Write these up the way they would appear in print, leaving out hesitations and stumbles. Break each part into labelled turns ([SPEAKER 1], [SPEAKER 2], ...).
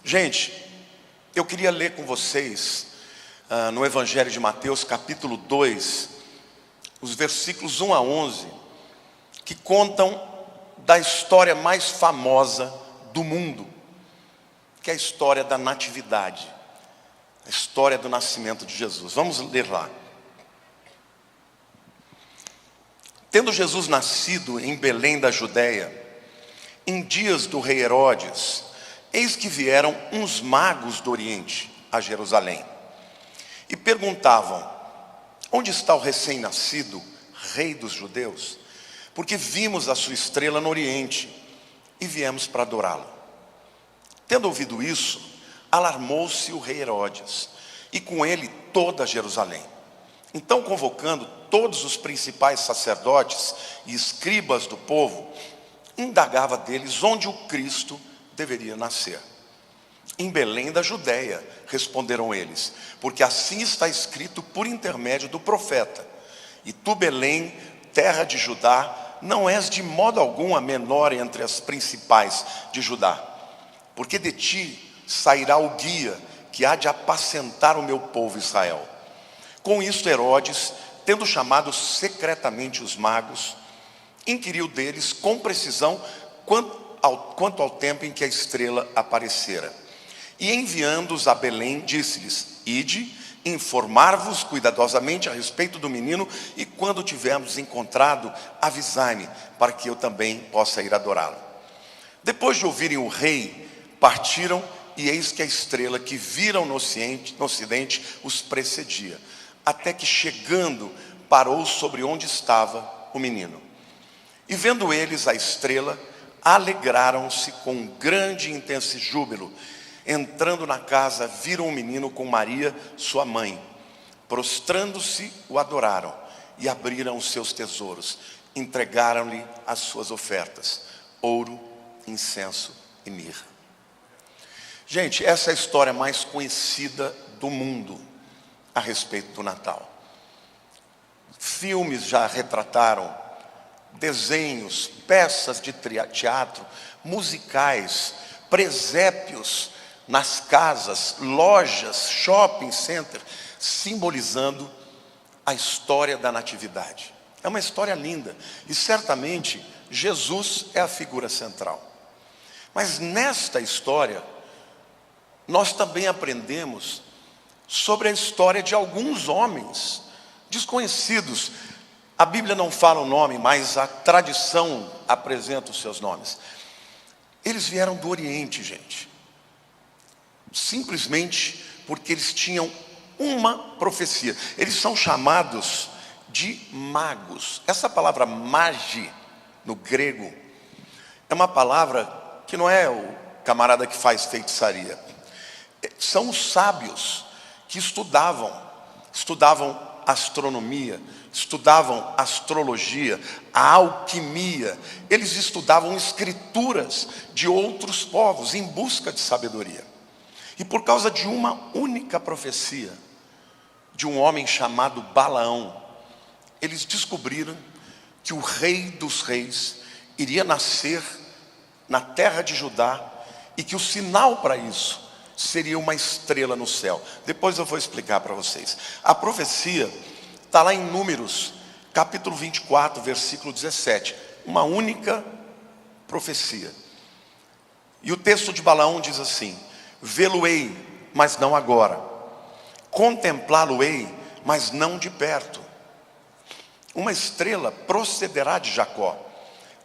[SPEAKER 1] Gente, eu queria ler com vocês no Evangelho de Mateus, capítulo 2, os versículos 1 a 11, que contam da história mais famosa do mundo, que é a história da natividade, a história do nascimento de Jesus. Vamos ler lá. Tendo Jesus nascido em Belém da Judéia, em dias do rei Herodes, eis que vieram uns magos do Oriente a Jerusalém e perguntavam: onde está o recém-nascido rei dos judeus? Porque vimos a sua estrela no Oriente e viemos para adorá-lo. Tendo ouvido isso, alarmou-se o rei Herodes e com ele toda Jerusalém. Então, convocando todos os principais sacerdotes e escribas do povo, indagava deles onde o Cristo deveria nascer. Em Belém da Judéia, responderam eles, porque assim está escrito por intermédio do profeta: e tu, Belém, terra de Judá, não és de modo algum a menor entre as principais de Judá, porque de ti sairá o guia que há de apacentar o meu povo Israel. Com isto Herodes, tendo chamado secretamente os magos, inquiriu deles com precisão quanto ao tempo em que a estrela aparecera. E enviando-os a Belém, disse-lhes: ide, informar-vos cuidadosamente a respeito do menino, e quando tivermos encontrado, avisai-me, para que eu também possa ir adorá-lo. Depois de ouvirem o rei, partiram, e eis que a estrela que viram no ocidente os precedia, até que chegando, parou sobre onde estava o menino. E vendo eles a estrela, alegraram-se com grande e intenso júbilo. Entrando na casa, viram o menino com Maria, sua mãe. Prostrando-se, o adoraram e abriram os seus tesouros. Entregaram-lhe as suas ofertas: ouro, incenso e mirra. Gente, essa é a história mais conhecida do mundo a respeito do Natal. Filmes já retrataram, desenhos, peças de teatro, musicais, presépios nas casas, lojas, shopping center, simbolizando a história da natividade. É uma história linda e certamente Jesus é a figura central. Mas nesta história, nós também aprendemos sobre a história de alguns homens desconhecidos. A Bíblia não fala o nome, mas a tradição apresenta os seus nomes. Eles vieram do Oriente, gente, simplesmente porque eles tinham uma profecia. Eles são chamados de magos. Essa palavra magi, no grego, é uma palavra que não é o camarada que faz feitiçaria. São os sábios que estudavam astronomia, estudavam astrologia, a alquimia. Eles estudavam escrituras de outros povos em busca de sabedoria. E por causa de uma única profecia de um homem chamado Balaão, eles descobriram que o rei dos reis iria nascer na terra de Judá e que o sinal para isso seria uma estrela no céu. Depois eu vou explicar para vocês. A profecia está lá em Números, capítulo 24, versículo 17. Uma única profecia. E o texto de Balaão diz assim: vê-lo-ei, mas não agora. Contemplá-lo-ei, mas não de perto. Uma estrela procederá de Jacó.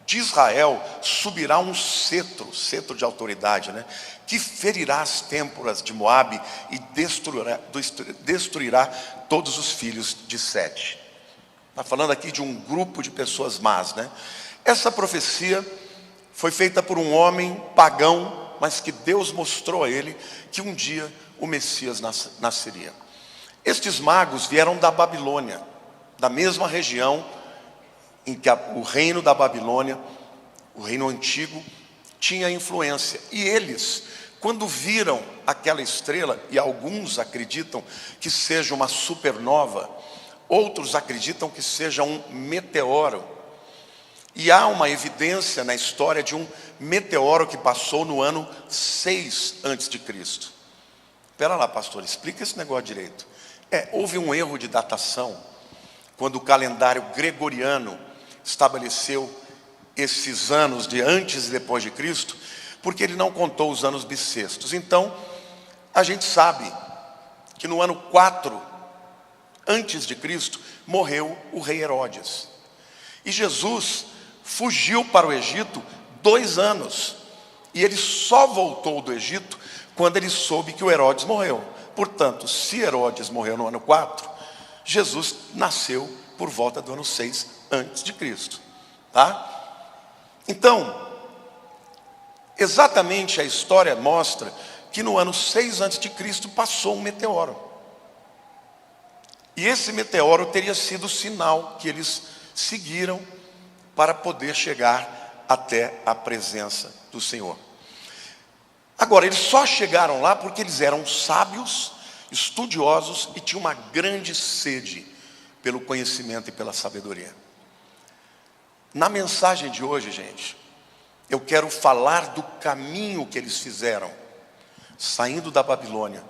[SPEAKER 1] De Israel subirá um cetro de autoridade, que ferirá as têmporas de Moabe e destruirá todos os filhos de Sete. Está falando aqui de um grupo de pessoas más, Essa profecia foi feita por um homem pagão, mas que Deus mostrou a ele que um dia o Messias nasceria. Estes magos vieram da Babilônia, da mesma região em que o reino da Babilônia, o reino antigo, tinha influência. E eles, quando viram aquela estrela, e alguns acreditam que seja uma supernova, outros acreditam que seja um meteoro, E há uma evidência na história de um meteoro que passou no ano 6 antes de Cristo. Espera lá, pastor, explica esse negócio direito. Houve um erro de datação quando o calendário gregoriano estabeleceu esses anos de antes e depois de Cristo, porque ele não contou os anos bissextos. Então, a gente sabe que no ano 4 antes de Cristo morreu o rei Herodes. E Jesus fugiu para o Egito 2 anos. E ele só voltou do Egito quando ele soube que o Herodes morreu. Portanto, se Herodes morreu no ano 4, Jesus nasceu por volta do ano 6 antes de Cristo. Tá? Então, exatamente a história mostra que no ano 6 antes de Cristo passou um meteoro. E esse meteoro teria sido o sinal que eles seguiram para poder chegar até a presença do Senhor. Agora, eles só chegaram lá porque eles eram sábios, estudiosos e tinham uma grande sede pelo conhecimento e pela sabedoria. Na mensagem de hoje, gente, eu quero falar do caminho que eles fizeram, saindo da Babilônia,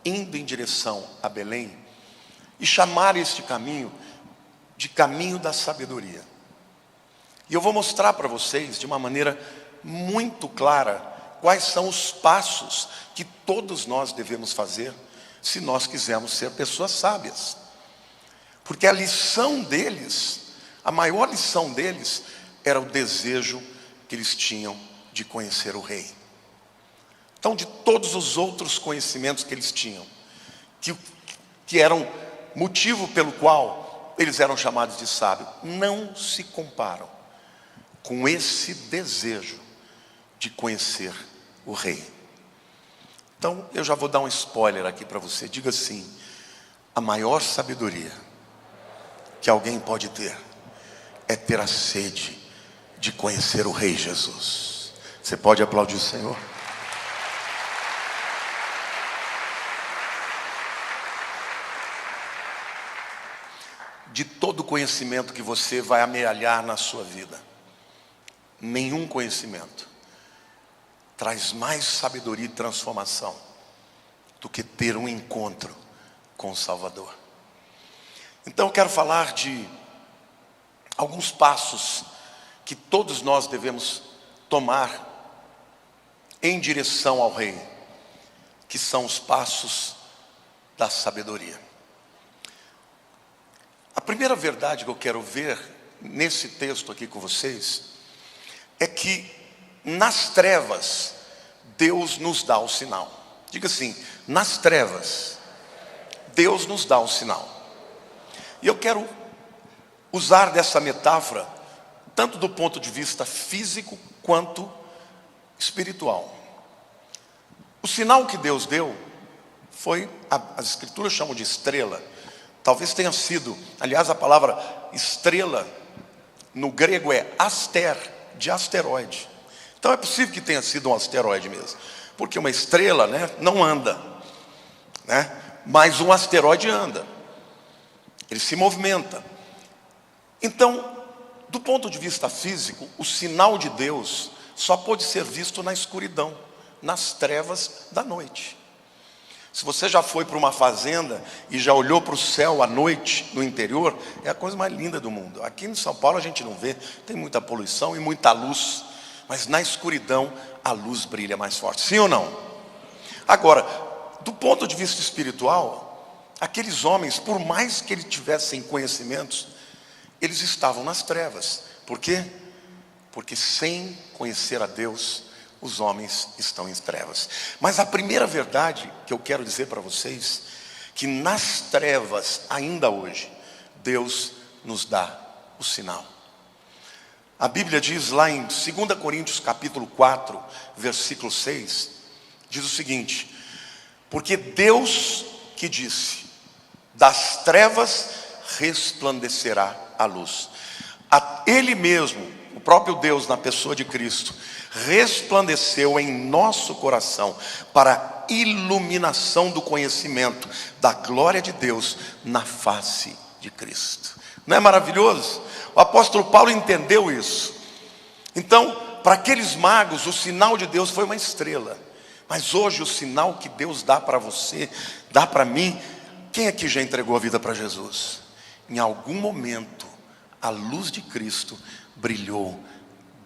[SPEAKER 1] indo em direção a Belém, e chamar este caminho de caminho da sabedoria. E eu vou mostrar para vocês, de uma maneira muito clara, quais são os passos que todos nós devemos fazer, se nós quisermos ser pessoas sábias. Porque a lição deles, a maior lição deles, era o desejo que eles tinham de conhecer o rei. Então, de todos os outros conhecimentos que eles tinham, que eram motivo pelo qual eles eram chamados de sábios, não se comparam com esse desejo de conhecer o rei. Então, eu já vou dar um spoiler aqui para você. Diga assim: a maior sabedoria que alguém pode ter é ter a sede de conhecer o rei Jesus. Você pode aplaudir o Senhor? De todo conhecimento que você vai amealhar na sua vida, nenhum conhecimento traz mais sabedoria e transformação do que ter um encontro com o Salvador. Então eu quero falar de alguns passos que todos nós devemos tomar em direção ao rei, que são os passos da sabedoria. A primeira verdade que eu quero ver nesse texto aqui com vocês é que nas trevas Deus nos dá o sinal. Diga assim: nas trevas Deus nos dá o sinal. E eu quero usar dessa metáfora tanto do ponto de vista físico quanto espiritual. O sinal que Deus deu foi, as escrituras chamam de estrela. Talvez tenha sido, aliás, a palavra estrela no grego é aster, de asteroide. Então é possível que tenha sido um asteroide mesmo, porque uma estrela, não anda, mas um asteroide anda, ele se movimenta. Então, do ponto de vista físico, o sinal de Deus só pode ser visto na escuridão, nas trevas da noite. Se você já foi para uma fazenda e já olhou para o céu à noite no interior, é a coisa mais linda do mundo. Aqui em São Paulo a gente não vê, tem muita poluição e muita luz, mas na escuridão a luz brilha mais forte. Sim ou não? Agora, do ponto de vista espiritual, aqueles homens, por mais que eles tivessem conhecimentos, eles estavam nas trevas. Por quê? Porque sem conhecer a Deus, os homens estão em trevas. Mas a primeira verdade que eu quero dizer para vocês, que nas trevas, ainda hoje, Deus nos dá o sinal. A Bíblia diz lá em 2 Coríntios capítulo 4, versículo 6, diz o seguinte: porque Deus que disse, das trevas resplandecerá a luz. Ele mesmo, o próprio Deus na pessoa de Cristo, resplandeceu em nosso coração para a iluminação do conhecimento da glória de Deus na face de Cristo. Não é maravilhoso? O apóstolo Paulo entendeu isso. Então, para aqueles magos, o sinal de Deus foi uma estrela. Mas hoje o sinal que Deus dá para você, dá para mim. Quem aqui já entregou a vida para Jesus? Em algum momento, a luz de Cristo brilhou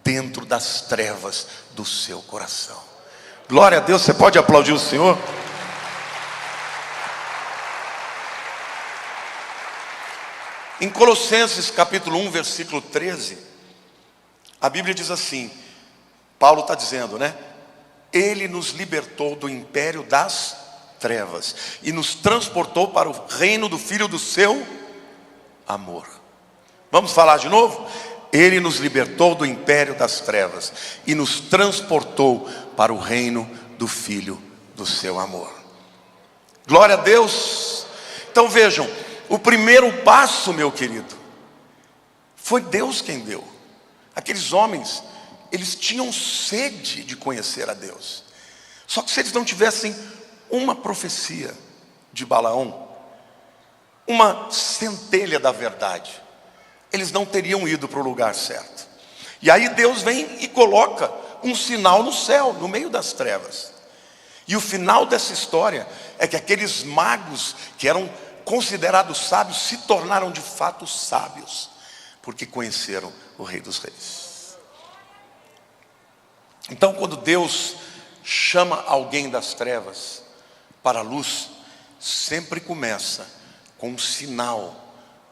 [SPEAKER 1] dentro das trevas do seu coração. Glória a Deus. Você pode aplaudir o Senhor? Em Colossenses capítulo 1, versículo 13, a Bíblia diz assim, Paulo está dizendo, né? Ele nos libertou do império das trevas e nos transportou para o reino do Filho do seu amor. Vamos falar de novo? Ele nos libertou do império das trevas e nos transportou para o reino do Filho do seu amor. Glória a Deus. Então vejam, o primeiro passo, meu querido, foi Deus quem deu. Aqueles homens, eles tinham sede de conhecer a Deus. Só que se eles não tivessem uma profecia de Balaão, uma centelha da verdade, eles não teriam ido para o lugar certo. E aí Deus vem e coloca um sinal no céu, no meio das trevas. E o final dessa história é que aqueles magos que eram considerados sábios se tornaram de fato sábios, porque conheceram o Rei dos Reis. Então, quando Deus chama alguém das trevas para a luz, sempre começa com um sinal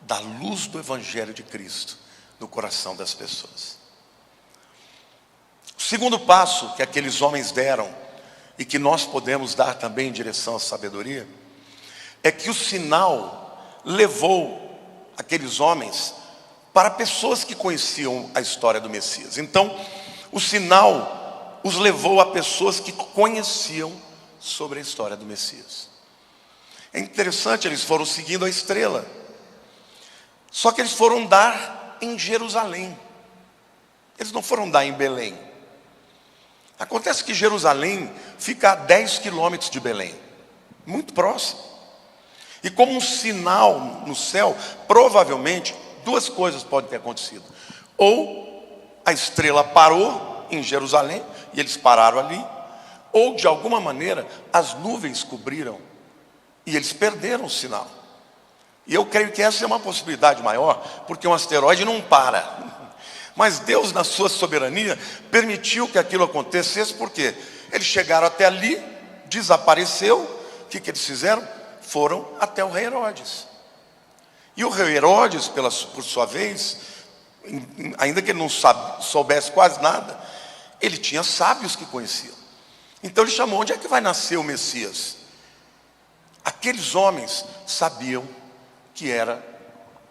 [SPEAKER 1] da luz do Evangelho de Cristo no coração das pessoas. O segundo passo que aqueles homens deram, e que nós podemos dar também em direção à sabedoria, é que o sinal levou aqueles homens para pessoas que conheciam a história do Messias. Então, o sinal os levou a pessoas que conheciam sobre a história do Messias. É interessante, eles foram seguindo a estrela. Só que eles foram dar em Jerusalém. Eles não foram dar em Belém. Acontece que Jerusalém fica a 10 quilômetros de Belém, muito próximo. E como um sinal no céu, provavelmente duas coisas podem ter acontecido. Ou a estrela parou em Jerusalém e eles pararam ali, ou de alguma maneira as nuvens cobriram e eles perderam o sinal. E eu creio que essa é uma possibilidade maior, porque um asteroide não para. Mas Deus, na sua soberania, permitiu que aquilo acontecesse, porque eles chegaram até ali, desapareceu. O que eles fizeram? Foram até o rei Herodes. E o rei Herodes, por sua vez, ainda que ele não soubesse quase nada, ele tinha sábios que conheciam. Então ele chamou: onde é que vai nascer o Messias? Aqueles homens sabiam que era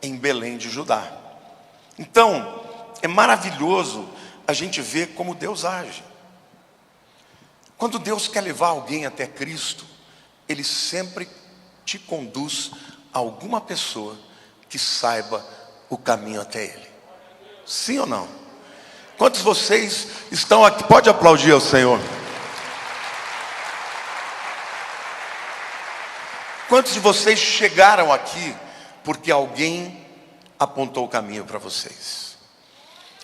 [SPEAKER 1] em Belém de Judá. Então, é maravilhoso a gente ver como Deus age. Quando Deus quer levar alguém até Cristo, Ele sempre te conduz a alguma pessoa que saiba o caminho até Ele. Sim ou não? Quantos de vocês estão aqui? Pode aplaudir ao Senhor. Quantos de vocês chegaram aqui porque alguém apontou o caminho para vocês?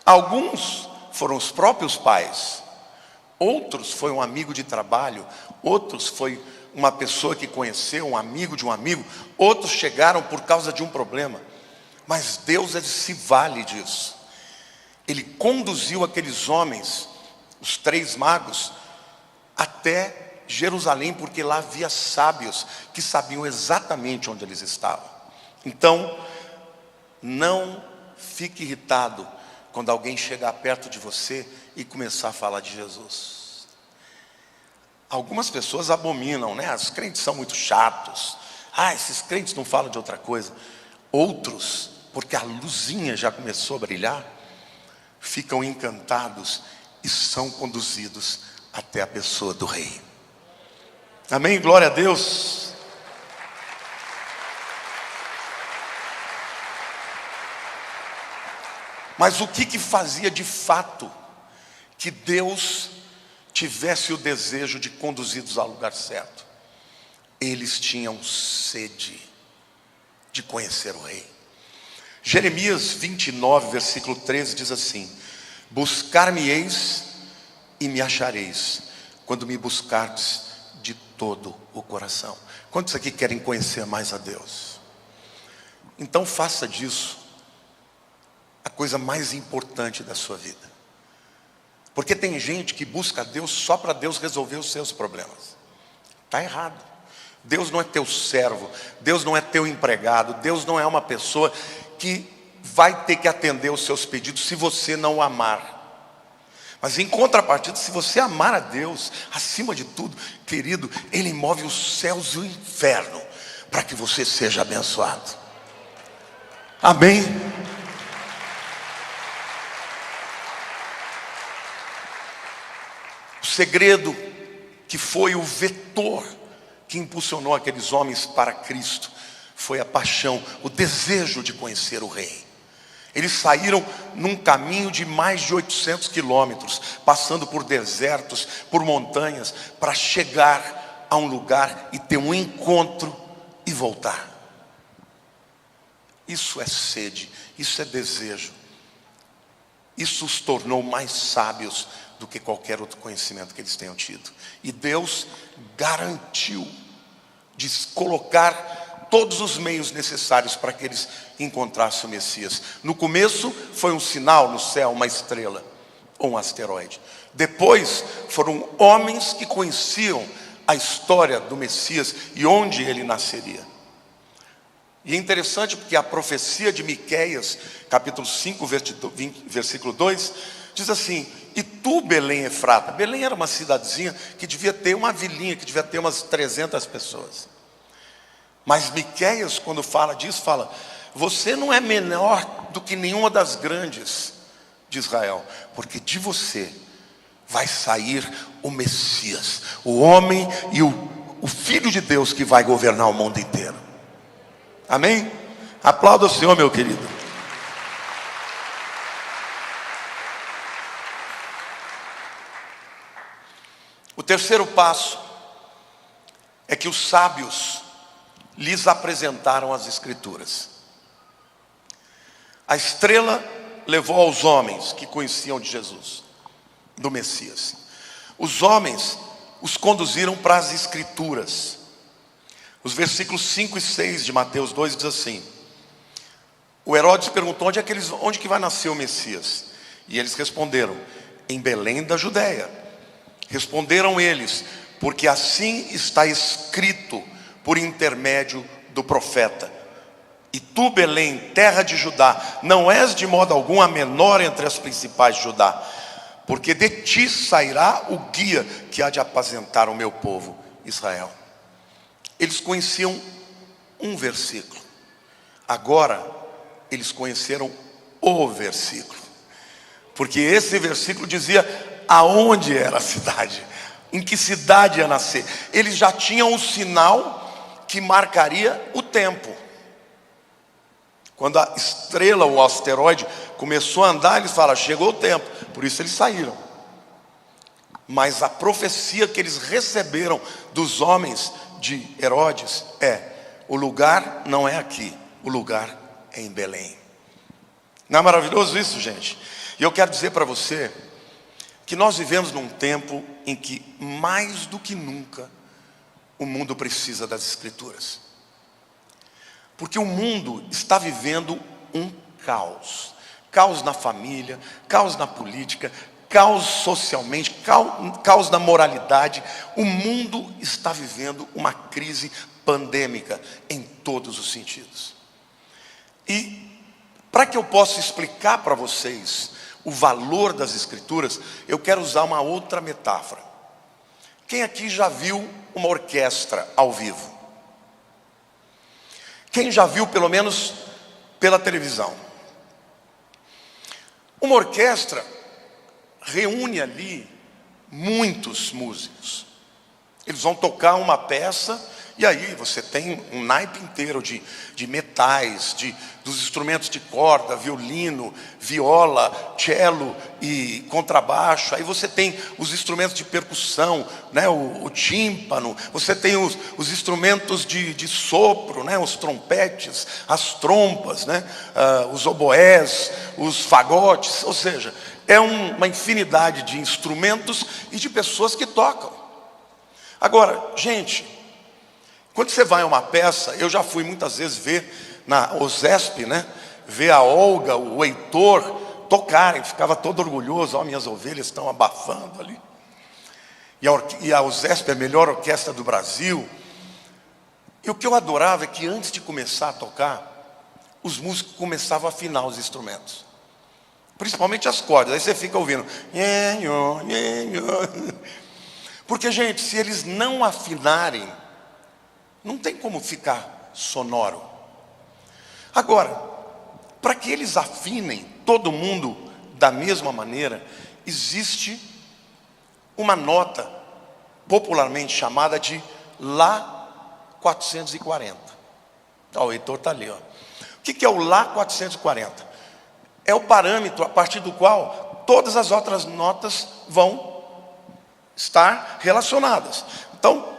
[SPEAKER 1] Alguns foram os próprios pais, outros foi um amigo de trabalho, outros foi uma pessoa que conheceu, um amigo de um amigo, outros chegaram por causa de um problema. Mas Deus, ele se vale disso. Ele conduziu aqueles homens, os 3 magos, até Jerusalém, porque lá havia sábios que sabiam exatamente onde eles estavam. Então, não fique irritado quando alguém chegar perto de você e começar a falar de Jesus. Algumas pessoas abominam, né? Os crentes são muito chatos. Esses crentes não falam de outra coisa. Outros, porque a luzinha já começou a brilhar, ficam encantados e são conduzidos até a pessoa do rei. Amém? Glória a Deus. Mas o que fazia de fato que Deus tivesse o desejo de conduzi-los ao lugar certo? Eles tinham sede de conhecer o rei. Jeremias 29, versículo 13 diz assim: buscar-me-eis e me achareis, quando me buscardes de todo o coração. Quantos aqui querem conhecer mais a Deus? Então faça disso a coisa mais importante da sua vida. Porque tem gente que busca a Deus só para Deus resolver os seus problemas. Está errado. Deus não é teu servo, Deus não é teu empregado, Deus não é uma pessoa que vai ter que atender os seus pedidos se você não o amar. Mas em contrapartida, se você amar a Deus acima de tudo, querido, Ele move os céus e o inferno para que você seja abençoado. Amém? O segredo que foi o vetor que impulsionou aqueles homens para Cristo foi a paixão, o desejo de conhecer o Rei. Eles saíram num caminho de mais de 800 quilômetros, passando por desertos, por montanhas, para chegar a um lugar e ter um encontro e voltar. Isso é sede, isso é desejo. Isso os tornou mais sábios do que qualquer outro conhecimento que eles tenham tido. E Deus garantiu de colocar todos os meios necessários para que eles encontrassem o Messias. No começo foi um sinal no céu, uma estrela ou um asteroide. Depois foram homens que conheciam a história do Messias e onde ele nasceria. E é interessante porque a profecia de Miqueias, capítulo 5, versículo 2, diz assim: e tu, Belém Efrata. Belém era uma cidadezinha que devia ter uma vilinha, que devia ter umas 300 pessoas. Mas Miqueias, quando fala disso, fala: você não é menor do que nenhuma das grandes de Israel, porque de você vai sair o Messias, o homem e o Filho de Deus que vai governar o mundo inteiro. Amém? Aplauda o Senhor, meu querido. O terceiro passo é que os sábios lhes apresentaram as Escrituras. A estrela levou aos homens que conheciam de Jesus, do Messias. Os homens os conduziram para as Escrituras. Os versículos 5 e 6 de Mateus 2 diz assim: o Herodes perguntou onde que vai nascer o Messias? E eles responderam: em Belém da Judéia. Responderam eles: porque assim está escrito por intermédio do profeta: e tu, Belém, terra de Judá, não és de modo algum a menor entre as principais de Judá, porque de ti sairá o guia que há de apacentar o meu povo Israel. Eles conheciam um versículo, agora eles conheceram o versículo, porque esse versículo dizia aonde era a cidade, em que cidade ia nascer. Eles já tinham um sinal que marcaria o tempo. Quando a estrela ou o asteroide começou a andar, eles falaram: chegou o tempo. Por isso eles saíram. Mas a profecia que eles receberam dos homens de Herodes é: o lugar não é aqui, o lugar é em Belém. Não é maravilhoso isso, gente? E eu quero dizer para você que nós vivemos num tempo em que, mais do que nunca, o mundo precisa das Escrituras. Porque o mundo está vivendo um caos. Caos na família, caos na política, caos socialmente, caos na moralidade. O mundo está vivendo uma crise pandêmica em todos os sentidos. E para que eu possa explicar para vocês o valor das Escrituras, eu quero usar uma outra metáfora. Quem aqui já viu uma orquestra ao vivo? Quem já viu, pelo menos pela televisão? Uma orquestra reúne ali muitos músicos. Eles vão tocar uma peça E aí você tem um naipe inteiro de metais, dos instrumentos de corda, violino, viola, cello e contrabaixo. Aí você tem os instrumentos de percussão, né? o tímpano. Você tem os instrumentos de sopro, né? Os trompetes, as trompas, né? Os oboés, os fagotes. Ou seja, é uma infinidade de instrumentos e de pessoas que tocam. Agora, gente, quando você vai a uma peça, eu já fui muitas vezes ver na OSESP, né? Ver a Olga, o Heitor tocarem, ficava todo orgulhoso. Ó, minhas ovelhas estão abafando ali. E a OSESP é a melhor orquestra do Brasil. E o que eu adorava é que antes de começar a tocar, os músicos começavam a afinar os instrumentos, principalmente as cordas. Aí você fica ouvindo. Porque, gente, se eles não afinarem, não tem como ficar sonoro. Agora, para que eles afinem todo mundo da mesma maneira, existe uma nota popularmente chamada de Lá 440. O Heitor está ali. Ó. O que é o Lá 440? É o parâmetro a partir do qual todas as outras notas vão estar relacionadas. Então,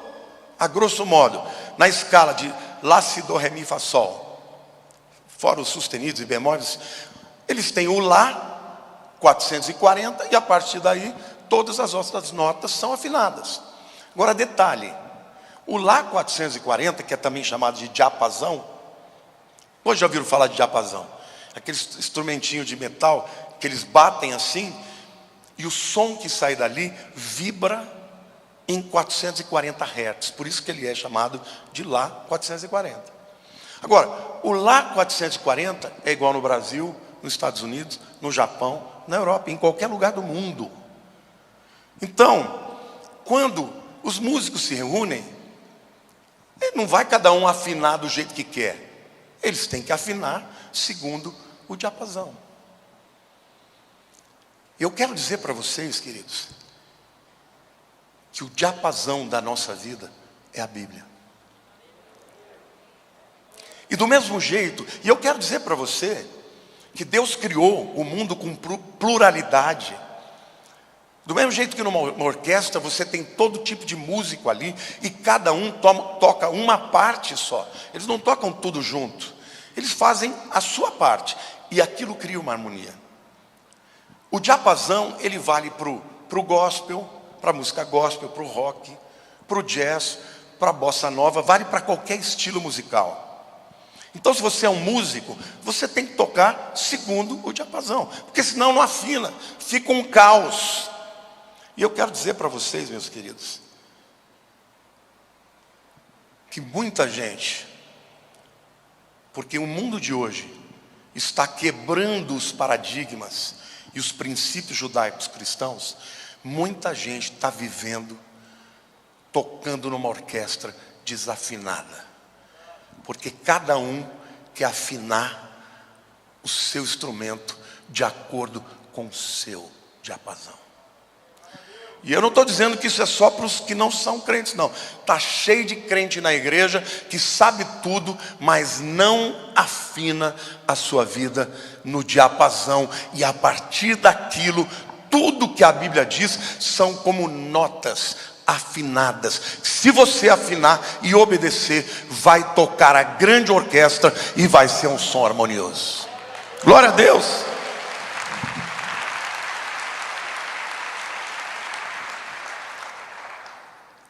[SPEAKER 1] a grosso modo, na escala de Lá, Si, Dó, Ré, Mi, Fá, Sol, fora os sustenidos e bemóis, eles têm o Lá 440 e a partir daí todas as outras notas são afinadas. Agora detalhe, o Lá 440, que é também chamado de diapasão, hoje já ouviram falar de diapasão? Aqueles instrumentinhos de metal que eles batem assim e o som que sai dali vibra em 440 Hz, por isso que ele é chamado de Lá 440. Agora, o Lá 440 é igual no Brasil, nos Estados Unidos, no Japão, na Europa, em qualquer lugar do mundo. Então, quando os músicos se reúnem, não vai cada um afinar do jeito que quer. Eles têm que afinar segundo o diapasão. Eu quero dizer para vocês, queridos, que o diapasão da nossa vida é a Bíblia. E do mesmo jeito, e eu quero dizer para você, que Deus criou o mundo com pluralidade. Do mesmo jeito que numa orquestra você tem todo tipo de músico ali, e cada um toca uma parte só. Eles não tocam tudo junto. Eles fazem a sua parte, e aquilo cria uma harmonia. O diapasão, ele vale para o gospel, para a música gospel, para o rock, para o jazz, para a bossa nova, vale para qualquer estilo musical. Então, se você é um músico, você tem que tocar segundo o diapasão, porque senão não afina, fica um caos. E eu quero dizer para vocês, meus queridos, que muita gente, porque o mundo de hoje está quebrando os paradigmas e os princípios judaicos cristãos, muita gente está vivendo, tocando numa orquestra desafinada. Porque cada um quer afinar o seu instrumento de acordo com o seu diapasão. E eu não estou dizendo que isso é só para os que não são crentes, não. Está cheio de crente na igreja que sabe tudo, mas não afina a sua vida no diapasão. E a partir daquilo, tudo que a Bíblia diz são como notas afinadas. Se você afinar e obedecer, vai tocar a grande orquestra e vai ser um som harmonioso. Glória a Deus.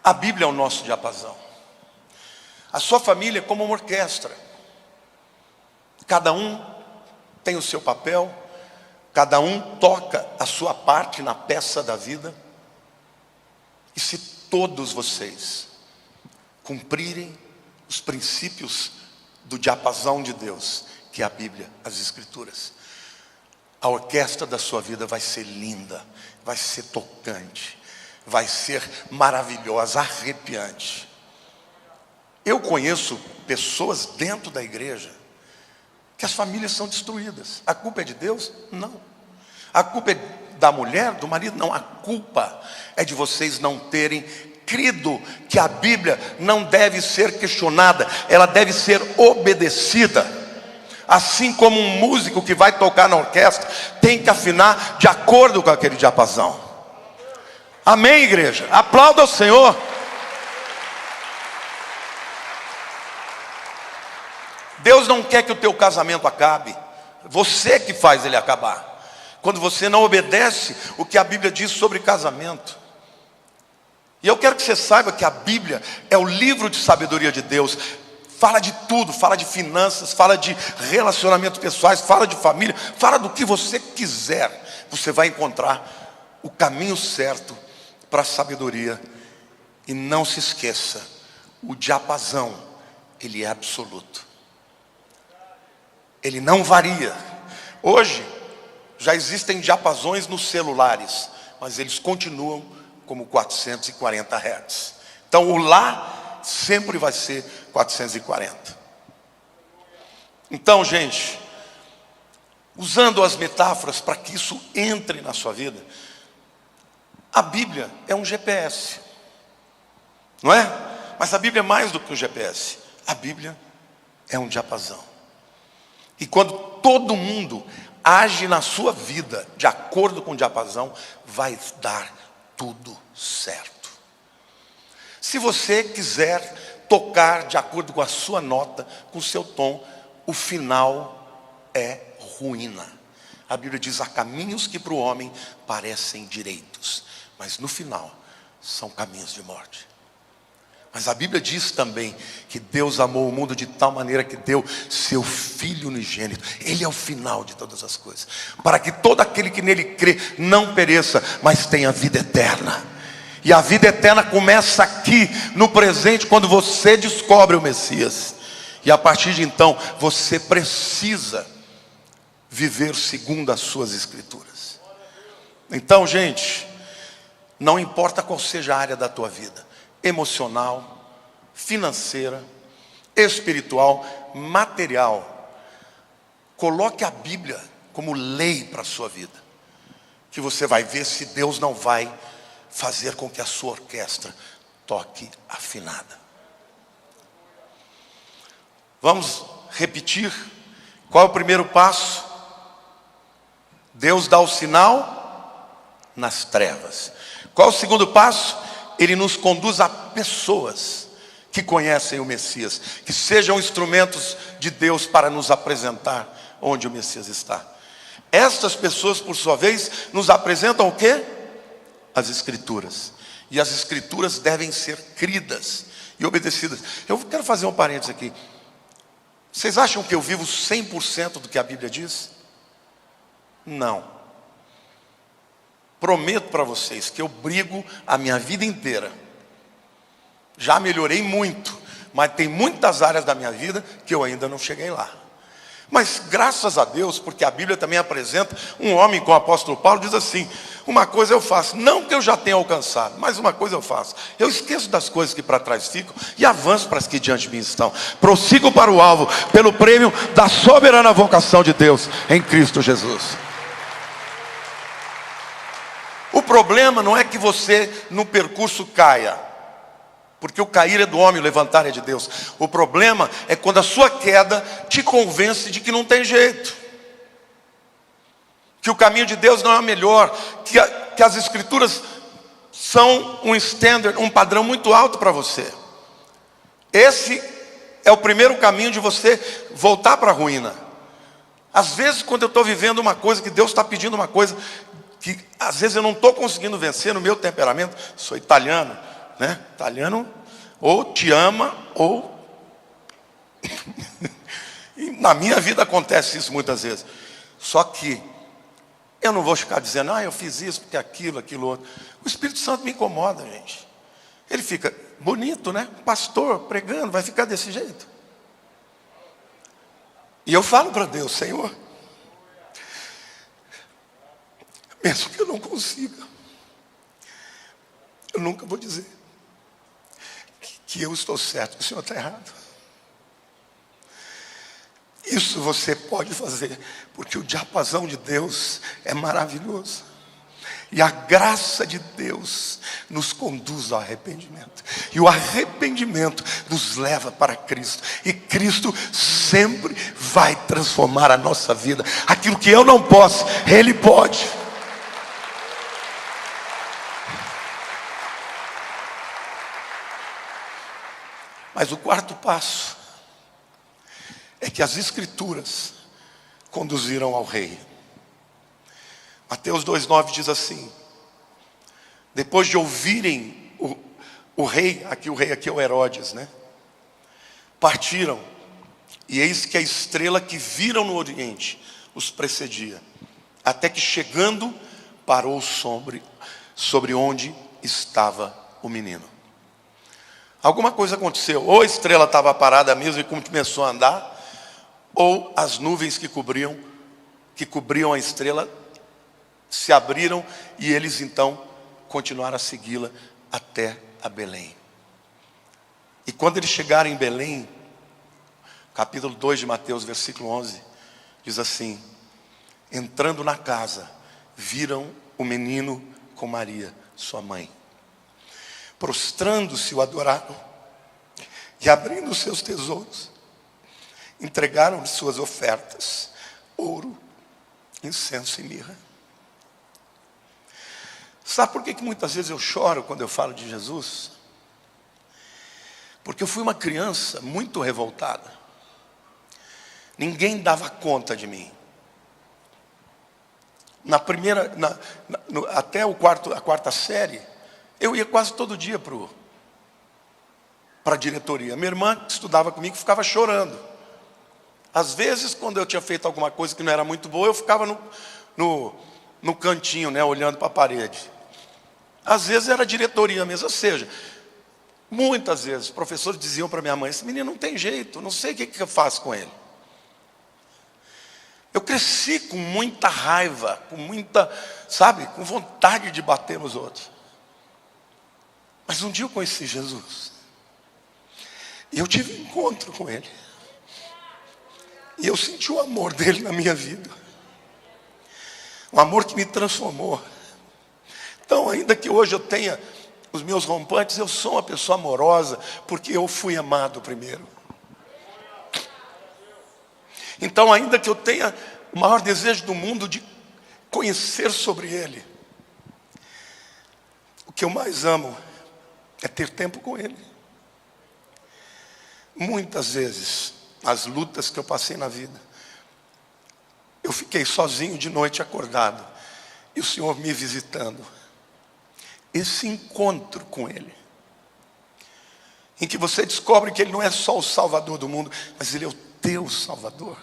[SPEAKER 1] A Bíblia é o nosso diapasão. A sua família é como uma orquestra. Cada um tem o seu papel, cada um toca a sua parte na peça da vida. E se todos vocês cumprirem os princípios do diapasão de Deus, que é a Bíblia, as Escrituras, a orquestra da sua vida vai ser linda, vai ser tocante, vai ser maravilhosa, arrepiante. Eu conheço pessoas dentro da igreja que as famílias são destruídas. A culpa é de Deus? Não. A culpa é da mulher, do marido? Não. A culpa é de vocês não terem crido que a Bíblia não deve ser questionada, ela deve ser obedecida. Assim como um músico que vai tocar na orquestra tem que afinar de acordo com aquele diapasão. Amém, igreja? Aplauda o Senhor. Deus não quer que o teu casamento acabe, você que faz ele acabar, quando você não obedece o que a Bíblia diz sobre casamento. E eu quero que você saiba que a Bíblia é o livro de sabedoria de Deus. Fala de tudo, fala de finanças, fala de relacionamentos pessoais, fala de família, fala do que você quiser. Você vai encontrar o caminho certo para a sabedoria. E não se esqueça, o diapasão, ele é absoluto. Ele não varia. Hoje, já existem diapasões nos celulares, mas eles continuam como 440 Hz. Então o lá sempre vai ser 440. Então, gente, usando as metáforas para que isso entre na sua vida, a Bíblia é um GPS, não é? Mas a Bíblia é mais do que um GPS. A Bíblia é um diapasão. E quando todo mundo age na sua vida de acordo com o diapasão, vai dar tudo certo. Se você quiser tocar de acordo com a sua nota, com o seu tom, o final é ruína. A Bíblia diz: há caminhos que para o homem parecem direitos, mas no final são caminhos de morte. Mas a Bíblia diz também que Deus amou o mundo de tal maneira que deu seu Filho unigênito. Ele é o final de todas as coisas, para que todo aquele que nele crê não pereça, mas tenha vida eterna. E a vida eterna começa aqui no presente, quando você descobre o Messias. E a partir de então você precisa viver segundo as suas escrituras. Então, gente, não importa qual seja a área da tua vida, emocional, financeira, espiritual, material, coloque a Bíblia como lei para a sua vida, que você vai ver se Deus não vai fazer com que a sua orquestra toque afinada. Vamos repetir. Qual é o primeiro passo? Deus dá o sinal nas trevas. Qual é o segundo passo? Ele nos conduz a pessoas que conhecem o Messias, que sejam instrumentos de Deus para nos apresentar onde o Messias está. Estas pessoas, por sua vez, nos apresentam o quê? As Escrituras. E as Escrituras devem ser cridas e obedecidas. Eu quero fazer um parênteses aqui. Vocês acham que eu vivo 100% do que a Bíblia diz? Não. Prometo para vocês que eu brigo a minha vida inteira. Já melhorei muito, mas tem muitas áreas da minha vida que eu ainda não cheguei lá. Mas graças a Deus, porque a Bíblia também apresenta um homem como o apóstolo Paulo, diz assim: uma coisa eu faço, não que eu já tenha alcançado, mas uma coisa eu faço. Eu esqueço das coisas que para trás ficam e avanço para as que diante de mim estão. Prossigo para o alvo, pelo prêmio da soberana vocação de Deus em Cristo Jesus. O problema não é que você no percurso caia, porque o cair é do homem, o levantar é de Deus. O problema é quando a sua queda te convence de que não tem jeito, que o caminho de Deus não é o melhor, que as Escrituras são um standard, um padrão muito alto para você. Esse é o primeiro caminho de você voltar para a ruína. Às vezes, quando eu estou vivendo uma coisa, que Deus está pedindo uma coisa que às vezes eu não estou conseguindo vencer no meu temperamento, sou italiano, né? Italiano ou te ama ou e na minha vida acontece isso muitas vezes. Só que eu não vou ficar dizendo: eu fiz isso porque aquilo outro. O Espírito Santo me incomoda, gente. Ele fica bonito, né? Pastor pregando, vai ficar desse jeito. E eu falo para Deus: Senhor, mesmo que eu não consiga, eu nunca vou dizer que eu estou certo, que o Senhor está errado. Isso você pode fazer, porque o diapasão de Deus é maravilhoso. E a graça de Deus nos conduz ao arrependimento. E o arrependimento nos leva para Cristo. E Cristo sempre vai transformar a nossa vida. Aquilo que eu não posso, Ele pode. Mas o quarto passo é que as Escrituras conduziram ao rei. Mateus 2,9 diz assim: depois de ouvirem o rei aqui é o Herodes, né? Partiram, e eis que a estrela que viram no oriente os precedia, até que chegando parou sobre onde estava o menino. Alguma coisa aconteceu, ou a estrela estava parada mesmo e começou a andar, ou as nuvens que cobriam a estrela se abriram e eles então continuaram a segui-la até a Belém. E quando eles chegaram em Belém, capítulo 2 de Mateus, versículo 11, diz assim: entrando na casa, viram o menino com Maria, sua mãe. Prostrando-se, o adoraram e abrindo seus tesouros, entregaram-lhe suas ofertas: ouro, incenso e mirra. Sabe por que muitas vezes eu choro quando eu falo de Jesus? Porque eu fui uma criança muito revoltada. Ninguém dava conta de mim. Até a quarta série, eu ia quase todo dia para a diretoria. Minha irmã, que estudava comigo, ficava chorando. Às vezes, quando eu tinha feito alguma coisa que não era muito boa, eu ficava no cantinho, né, olhando para a parede. Às vezes era diretoria mesmo, ou seja, muitas vezes os professores diziam para minha mãe: esse menino não tem jeito, não sei o que eu faço com ele. Eu cresci com muita raiva, com vontade de bater nos outros. Mas um dia eu conheci Jesus. E eu tive um encontro com Ele. E eu senti o amor dele na minha vida. Um amor que me transformou. Então, ainda que hoje eu tenha os meus rompantes, eu sou uma pessoa amorosa, porque eu fui amado primeiro. Então, ainda que eu tenha o maior desejo do mundo de conhecer sobre Ele, o que eu mais amo é ter tempo com Ele. Muitas vezes, as lutas que eu passei na vida, eu fiquei sozinho de noite acordado, e o Senhor me visitando. Esse encontro com Ele, em que você descobre que Ele não é só o Salvador do mundo, mas Ele é o teu Salvador.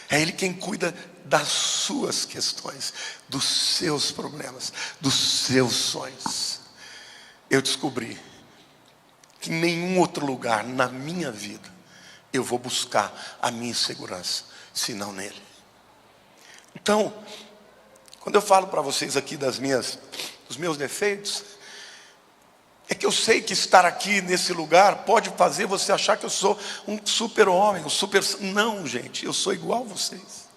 [SPEAKER 1] É Ele quem cuida das suas questões, dos seus problemas, dos seus sonhos. Eu descobri que em nenhum outro lugar na minha vida eu vou buscar a minha segurança, senão nele. Então, quando eu falo para vocês aqui dos meus defeitos, é que eu sei que estar aqui nesse lugar pode fazer você achar que eu sou um super-homem, Não, gente, eu sou igual a vocês.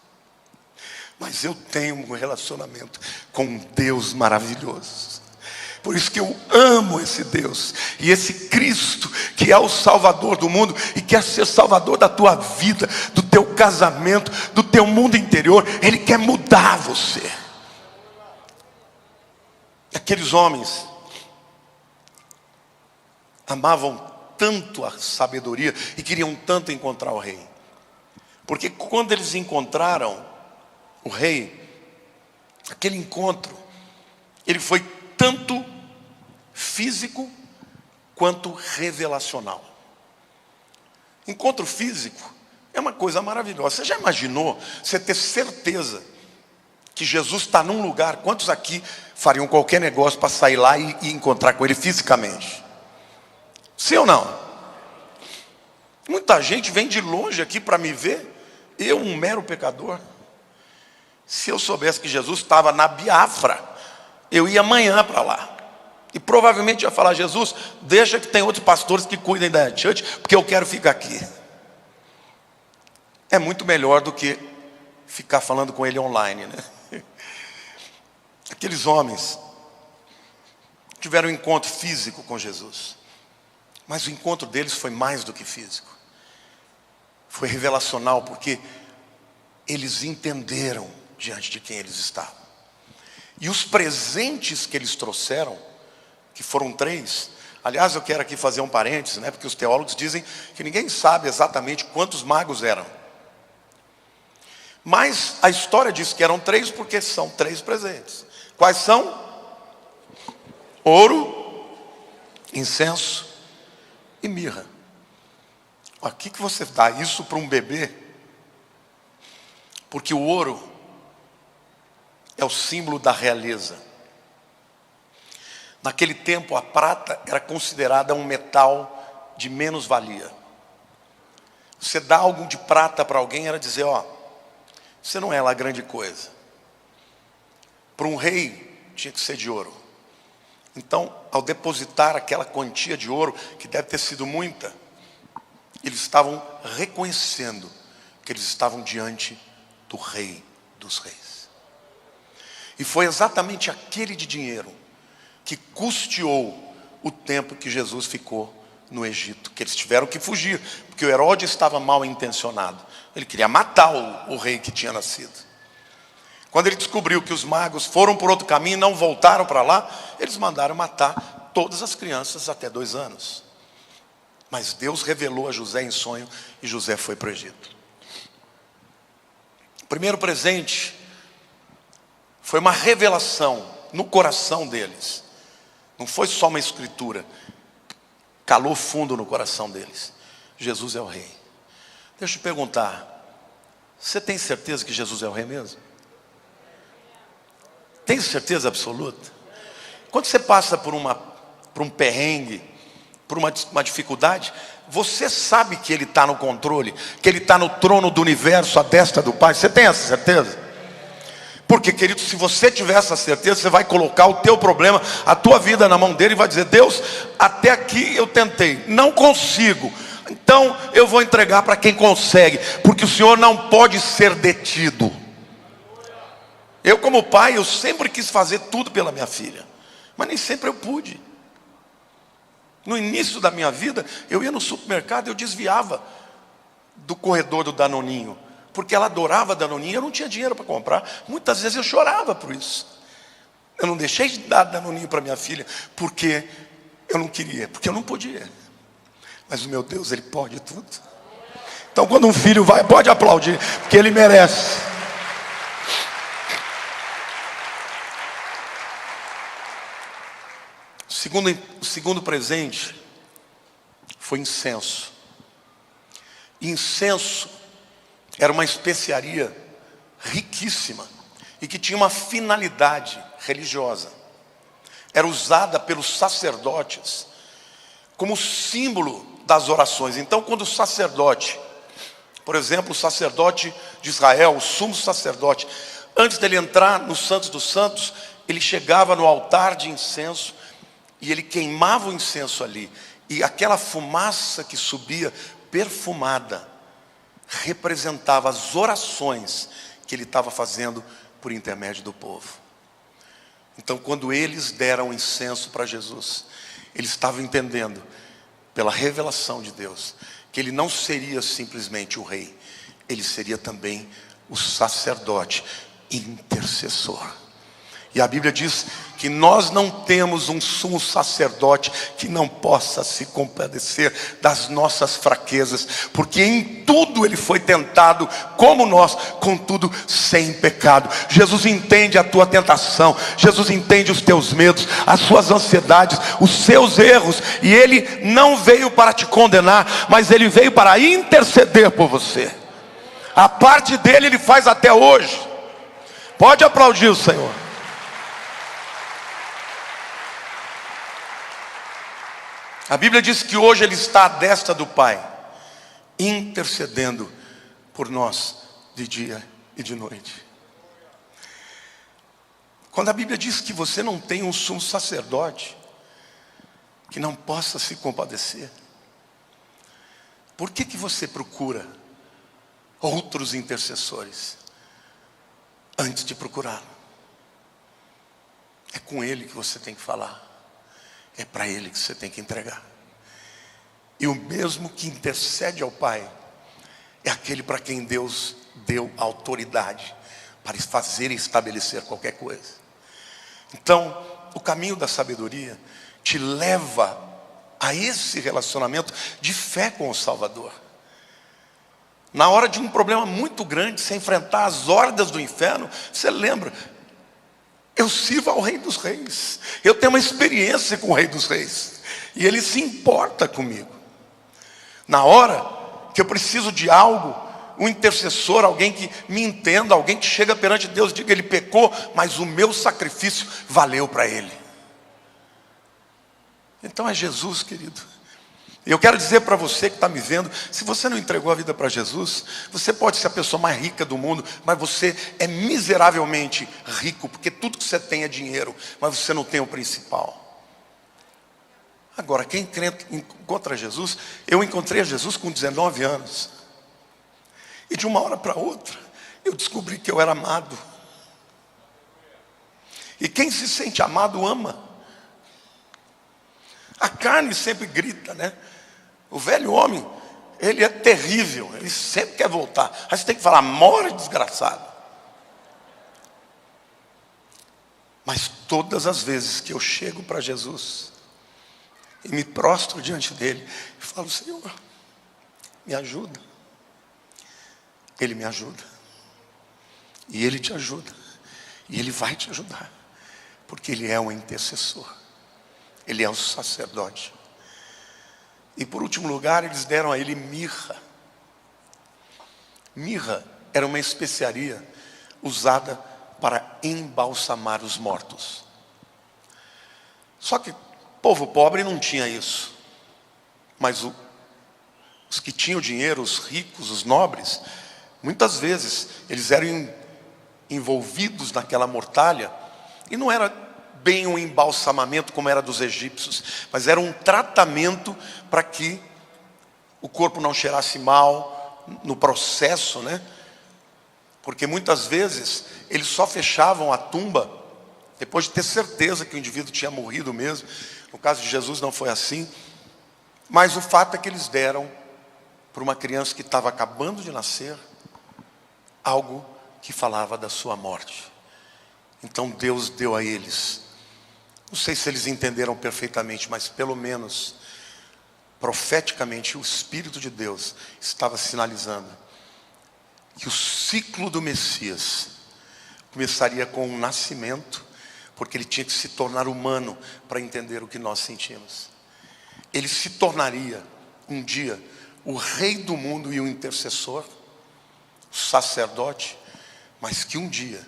[SPEAKER 1] Mas eu tenho um relacionamento com um Deus maravilhoso. Por isso que eu amo esse Deus e esse Cristo que é o Salvador do mundo e quer ser Salvador da tua vida, do teu casamento, do teu mundo interior. Ele quer mudar você. Aqueles homens amavam tanto a sabedoria e queriam tanto encontrar o rei, porque quando eles encontraram o rei, aquele encontro, ele foi tanto físico quanto revelacional. Encontro físico é uma coisa maravilhosa. Você já imaginou você ter certeza que Jesus está num lugar? Quantos aqui fariam qualquer negócio para sair lá e encontrar com Ele fisicamente? Sim ou não? Muita gente vem de longe aqui para me ver. Eu, um mero pecador. Se eu soubesse que Jesus estava na Biafra, eu ia amanhã para lá. E provavelmente ia falar: Jesus, deixa que tem outros pastores que cuidem da church, porque eu quero ficar aqui. É muito melhor do que ficar falando com ele online, né? Aqueles homens, tiveram um encontro físico com Jesus. Mas o encontro deles foi mais do que físico. Foi revelacional, porque eles entenderam diante de quem eles estavam. E os presentes que eles trouxeram, que foram 3. Aliás, eu quero aqui fazer um parênteses, porque os teólogos dizem que ninguém sabe exatamente quantos magos eram. Mas a história diz que eram 3 porque são 3 presentes. Quais são? Ouro, incenso e mirra. O que você dá isso para um bebê? Porque o ouro é o símbolo da realeza. Naquele tempo a prata era considerada um metal de menos valia. Você dá algo de prata para alguém era dizer, você não é lá grande coisa. Para um rei tinha que ser de ouro. Então, ao depositar aquela quantia de ouro, que deve ter sido muita, eles estavam reconhecendo que eles estavam diante do Rei dos Reis. E foi exatamente aquele de dinheiro que custeou o tempo que Jesus ficou no Egito, que eles tiveram que fugir, porque o Herodes estava mal intencionado. Ele queria matar o rei que tinha nascido. Quando ele descobriu que os magos foram por outro caminho e não voltaram para lá, eles mandaram matar todas as crianças até 2 anos. Mas Deus revelou a José em sonho e José foi para o Egito. O primeiro presente foi uma revelação no coração deles. Não foi só uma escritura. Calou fundo no coração deles. Jesus é o rei. Deixa eu te perguntar. Você tem certeza que Jesus é o rei mesmo? Tem certeza absoluta? Quando você passa por um perrengue, por uma dificuldade, você sabe que Ele está no controle, que Ele está no trono do universo, à destra do Pai. Você tem essa certeza? Porque, querido, se você tiver essa certeza, você vai colocar o teu problema, a tua vida na mão dele e vai dizer, Deus, até aqui eu tentei, não consigo, então eu vou entregar para quem consegue, porque o Senhor não pode ser detido. Eu, como pai, eu sempre quis fazer tudo pela minha filha, mas nem sempre eu pude. No início da minha vida, eu ia no supermercado, eu desviava do corredor do Danoninho, porque ela adorava Danoninho, eu não tinha dinheiro para comprar. Muitas vezes eu chorava por isso. Eu não deixei de dar Danoninho para minha filha, porque eu não queria, porque eu não podia. Mas o meu Deus, Ele pode tudo. Então quando um filho vai, pode aplaudir, porque ele merece. O segundo presente foi incenso. Incenso era uma especiaria riquíssima e que tinha uma finalidade religiosa. Era usada pelos sacerdotes como símbolo das orações. Então, quando o sacerdote, por exemplo, o sacerdote de Israel, o sumo sacerdote, antes dele entrar no Santos dos Santos, ele chegava no altar de incenso e ele queimava o incenso ali. E aquela fumaça que subia perfumada representava as orações que ele estava fazendo por intermédio do povo. Então, quando eles deram incenso para Jesus, eles estavam entendendo, pela revelação de Deus, que ele não seria simplesmente o rei, ele seria também o sacerdote intercessor. E a Bíblia diz que nós não temos um sumo sacerdote que não possa se compadecer das nossas fraquezas, porque em tudo ele foi tentado como nós, contudo sem pecado. Jesus entende a tua tentação, Jesus entende os teus medos, as suas ansiedades, os seus erros, e ele não veio para te condenar, mas ele veio para interceder por você. A parte dele ele faz até hoje. Pode aplaudir o Senhor. A Bíblia diz que hoje Ele está à destra do Pai, intercedendo por nós de dia e de noite. Quando a Bíblia diz que você não tem um sumo sacerdote que não possa se compadecer, por que você procura outros intercessores antes de procurá-lo? É com Ele que você tem que falar. é para Ele que você tem que entregar. E o mesmo que intercede ao Pai é aquele para quem Deus deu autoridade para fazer e estabelecer qualquer coisa. Então, o caminho da sabedoria te leva a esse relacionamento de fé com o Salvador. Na hora de um problema muito grande, você enfrentar as hordas do inferno, você lembra: eu sirvo ao Rei dos Reis, eu tenho uma experiência com o Rei dos Reis, e Ele se importa comigo. Na hora que eu preciso de algo, um intercessor, alguém que me entenda, alguém que chega perante Deus e diga: ele pecou, mas o meu sacrifício valeu para ele. Então é Jesus, querido. E eu quero dizer para você que está me vendo: se você não entregou a vida para Jesus, você pode ser a pessoa mais rica do mundo, mas você é miseravelmente rico, porque tudo que você tem é dinheiro, mas você não tem o principal. Agora, quem encontra Jesus, eu encontrei a Jesus com 19 anos. E de uma hora para outra, eu descobri que eu era amado. E quem se sente amado, ama. A carne sempre grita, né? O velho homem, ele é terrível, ele sempre quer voltar. Aí você tem que falar: morre, desgraçado. Mas todas as vezes que eu chego para Jesus e me prostro diante dele, eu falo: Senhor, me ajuda. Ele me ajuda. E Ele te ajuda. E Ele vai te ajudar. Porque Ele é um intercessor. Ele é um sacerdote. E por último lugar, eles deram a Ele mirra. Mirra era uma especiaria usada para embalsamar os mortos. Só que o povo pobre não tinha isso. Mas os que tinham dinheiro, os ricos, os nobres, muitas vezes eles eram envolvidos naquela mortalha. E não era bem um embalsamamento como era dos egípcios, mas era um tratamento para que o corpo não cheirasse mal no processo, né? Porque muitas vezes eles só fechavam a tumba depois de ter certeza que o indivíduo tinha morrido mesmo. No caso de Jesus não foi assim. Mas o fato é que eles deram para uma criança que estava acabando de nascer algo que falava da sua morte. Então Deus deu a eles, não sei se eles entenderam perfeitamente, mas pelo menos profeticamente o Espírito de Deus estava sinalizando que o ciclo do Messias começaria com o nascimento, porque ele tinha que se tornar humano para entender o que nós sentimos. Ele se tornaria um dia o rei do mundo e o intercessor, o sacerdote, mas que um dia,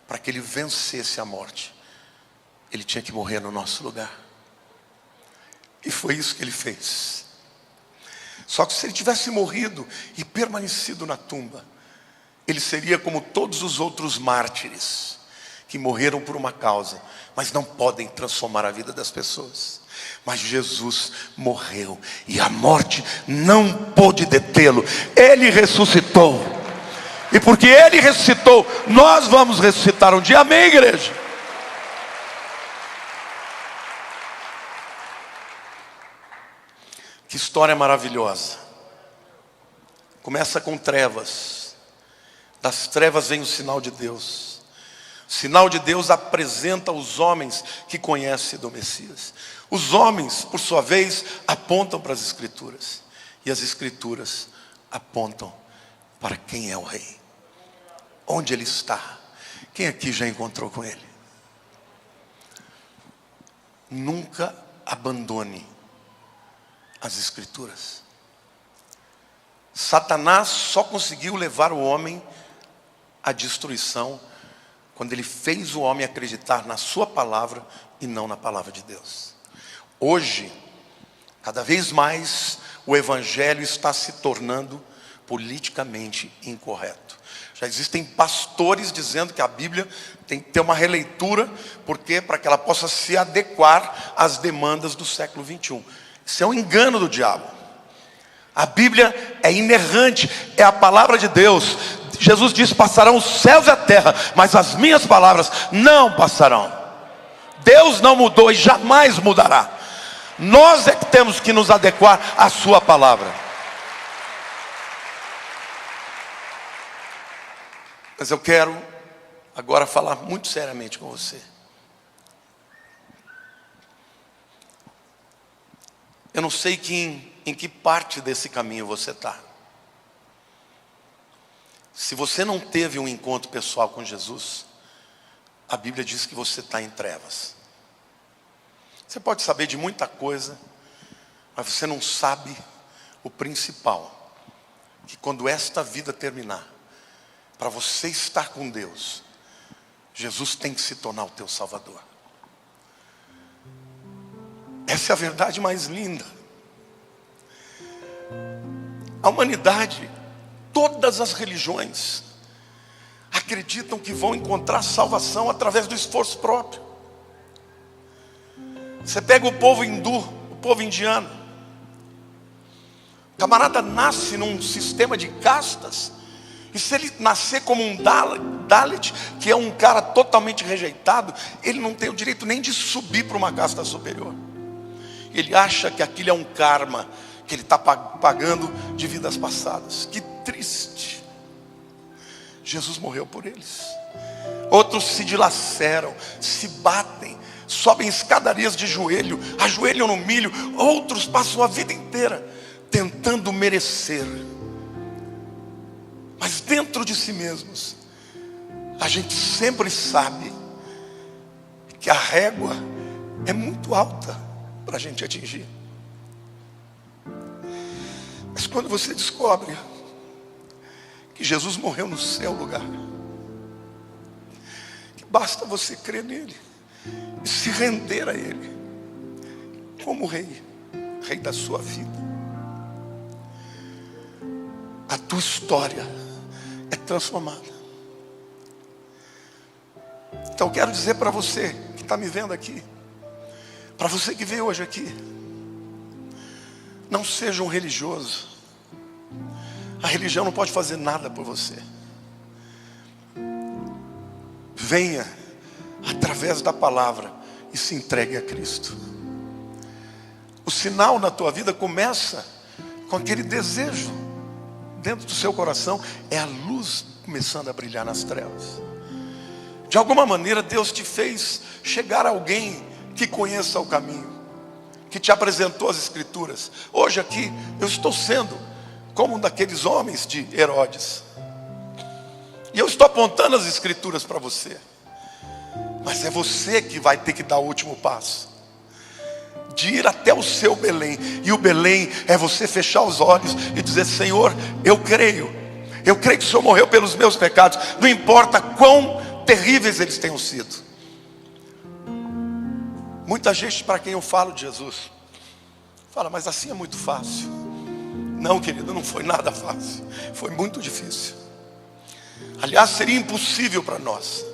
[SPEAKER 1] para que ele vencesse a morte, ele tinha que morrer no nosso lugar. E foi isso que ele fez. Só que se ele tivesse morrido e permanecido na tumba, ele seria como todos os outros mártires que morreram por uma causa, mas não podem transformar a vida das pessoas. Mas Jesus morreu e a morte não pôde detê-lo. Ele ressuscitou. E porque Ele ressuscitou, nós vamos ressuscitar um dia. Amém, igreja? Que história maravilhosa. Começa com trevas. Das trevas vem o sinal de Deus. O sinal de Deus apresenta os homens que conhecem do Messias. Os homens, por sua vez, apontam para as Escrituras. E as Escrituras apontam para quem é o Rei. Onde Ele está. Quem aqui já encontrou com Ele? Nunca abandone as Escrituras. Satanás só conseguiu levar o homem à destruição quando ele fez o homem acreditar na sua palavra e não na palavra de Deus. Hoje, cada vez mais, o Evangelho está se tornando politicamente incorreto. Já existem pastores dizendo que a Bíblia tem que ter uma releitura, porque para que ela possa se adequar às demandas do século 21. Isso é um engano do diabo. A Bíblia é inerrante, é a palavra de Deus. Jesus disse: passarão os céus e a terra, mas as minhas palavras não passarão. Deus não mudou e jamais mudará. Nós é que temos que nos adequar à sua palavra. Mas eu quero agora falar muito seriamente com você. Eu não sei em que parte desse caminho você está. Se você não teve um encontro pessoal com Jesus, a Bíblia diz que você está em trevas. Você pode saber de muita coisa, mas você não sabe o principal. Que quando esta vida terminar, para você estar com Deus, Jesus tem que se tornar o teu Salvador. Essa é a verdade mais linda. A humanidade, todas as religiões, acreditam que vão encontrar salvação através do esforço próprio. Você pega o povo hindu, o povo indiano. O camarada nasce num sistema de castas. E se ele nascer como um Dalit, que é um cara totalmente rejeitado, ele não tem o direito nem de subir para uma casta superior. Ele acha que aquilo é um karma que ele está pagando de vidas passadas. Que triste. Jesus morreu por eles. Outros se dilaceram, se batem, sobem escadarias de joelho, ajoelham no milho. Outros passam a vida inteira tentando merecer. Mas dentro de si mesmos, a gente sempre sabe que a régua é muito alta para a gente atingir. Mas quando você descobre que Jesus morreu no seu lugar, que basta você crer nele e se render a ele como rei da sua vida, a tua história é transformada. Então eu quero dizer para você que está me vendo aqui, para você que veio hoje aqui, não seja um religioso. A religião não pode fazer nada por você. Venha através da palavra e se entregue a Cristo. O sinal na tua vida começa com aquele desejo dentro do seu coração, é a luz começando a brilhar nas trevas. De alguma maneira Deus te fez chegar a alguém que conheça o caminho, que te apresentou as Escrituras. Hoje aqui eu estou sendo como um daqueles homens de Herodes, e eu estou apontando as Escrituras para você, mas é você que vai ter que dar o último passo, de ir até o seu Belém. E o Belém é você fechar os olhos e dizer: Senhor, eu creio que o Senhor morreu pelos meus pecados, não importa quão terríveis eles tenham sido. Muita gente para quem eu falo de Jesus fala: mas assim é muito fácil. Não, querido, não foi nada fácil, foi muito difícil. Aliás, seria impossível para nós,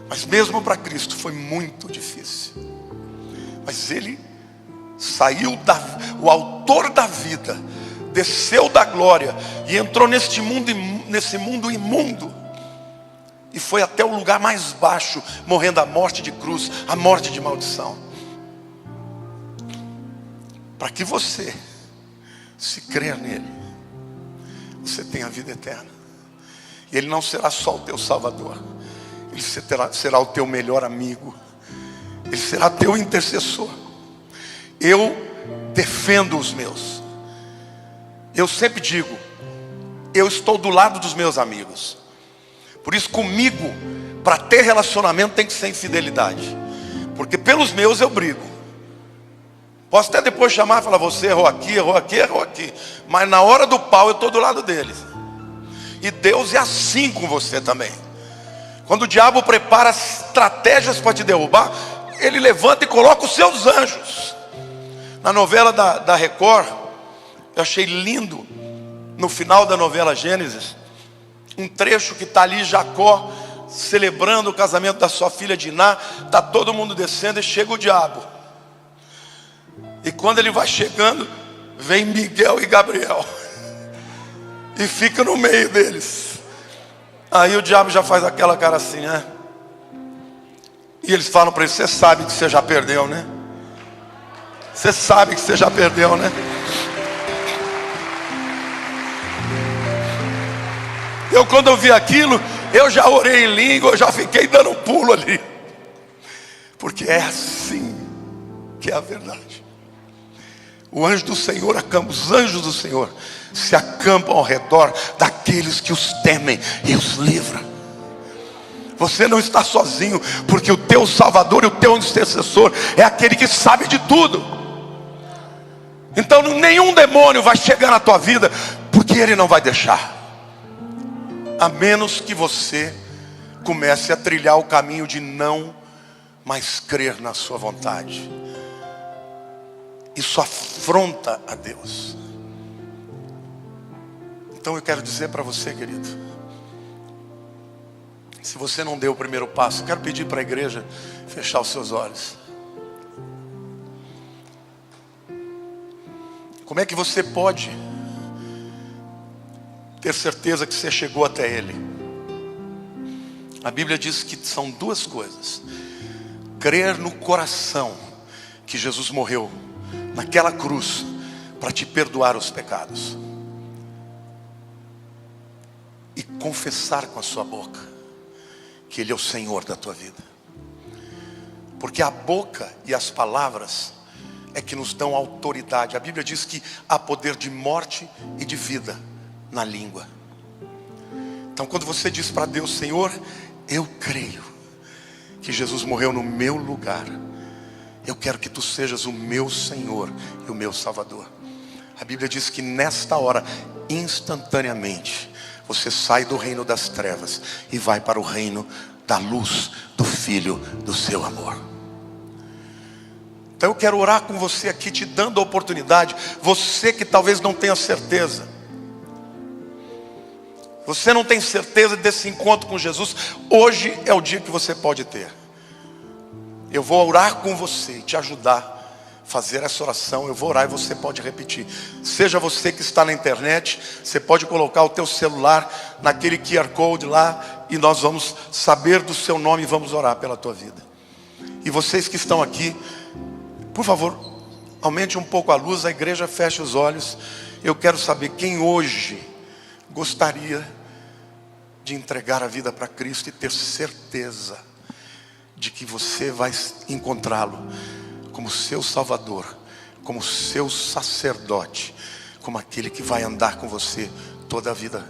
[SPEAKER 1] mas mesmo para Cristo foi muito difícil. Mas Ele saiu, o autor da vida desceu da glória e entrou nesse mundo imundo, e foi até o lugar mais baixo, morrendo a morte de cruz, a morte de maldição, para que você, se crer nele, você tenha a vida eterna. E Ele não será só o teu Salvador, Ele será o teu melhor amigo, Ele será teu intercessor. Eu defendo os meus. Eu sempre digo, eu estou do lado dos meus amigos. Por isso comigo, para ter relacionamento, tem que ser infidelidade. Porque pelos meus eu brigo. Posso até depois chamar e falar: você errou aqui, errou aqui, errou aqui. Mas na hora do pau eu estou do lado deles. E Deus é assim com você também. Quando o diabo prepara estratégias para te derrubar, ele levanta e coloca os seus anjos. Na novela da Record, eu achei lindo, no final da novela Gênesis, um trecho que está ali Jacó celebrando o casamento da sua filha Diná. Está todo mundo descendo e chega o diabo. E quando ele vai chegando, vem Miguel e Gabriel e fica no meio deles. Aí o diabo já faz aquela cara assim, né? E eles falam para ele: você sabe que você já perdeu, né? Você sabe que você já perdeu, né? Quando eu vi aquilo, eu já orei em língua, eu já fiquei dando um pulo ali. Porque é assim que é a verdade. O anjo do Senhor acampa, os anjos do Senhor se acampam ao redor daqueles que os temem e os livra. Você não está sozinho, porque o teu Salvador e o teu intercessor é aquele que sabe de tudo. Então nenhum demônio vai chegar na tua vida, porque ele não vai deixar. A menos que você comece a trilhar o caminho de não mais crer na sua vontade. Isso afronta a Deus. Então eu quero dizer para você, querido, se você não deu o primeiro passo, eu quero pedir para a igreja fechar os seus olhos. Como é que você pode ter certeza que você chegou até Ele? A Bíblia diz que são duas coisas: crer no coração que Jesus morreu naquela cruz para te perdoar os pecados, e confessar com a sua boca que Ele é o Senhor da tua vida. Porque a boca e as palavras é que nos dão autoridade. A Bíblia diz que há poder de morte e de vida na língua. Então quando você diz para Deus: Senhor, eu creio que Jesus morreu no meu lugar, eu quero que Tu sejas o meu Senhor e o meu Salvador. A Bíblia diz que nesta hora, instantaneamente, você sai do reino das trevas e vai para o reino da luz do Filho do seu amor. Então eu quero orar com você aqui, te dando a oportunidade. Você que talvez não tenha certeza, você não tem certeza desse encontro com Jesus, hoje é o dia que você pode ter. Eu vou orar com você e te ajudar a fazer essa oração. Eu vou orar e você pode repetir. Seja você que está na internet, você pode colocar o teu celular naquele QR Code lá, e nós vamos saber do seu nome e vamos orar pela tua vida. E vocês que estão aqui, por favor, aumente um pouco a luz, a igreja fecha os olhos. Eu quero saber quem hoje gostaria de entregar a vida para Cristo e ter certeza de que você vai encontrá-lo como seu Salvador, como seu sacerdote, como aquele que vai andar com você toda a vida.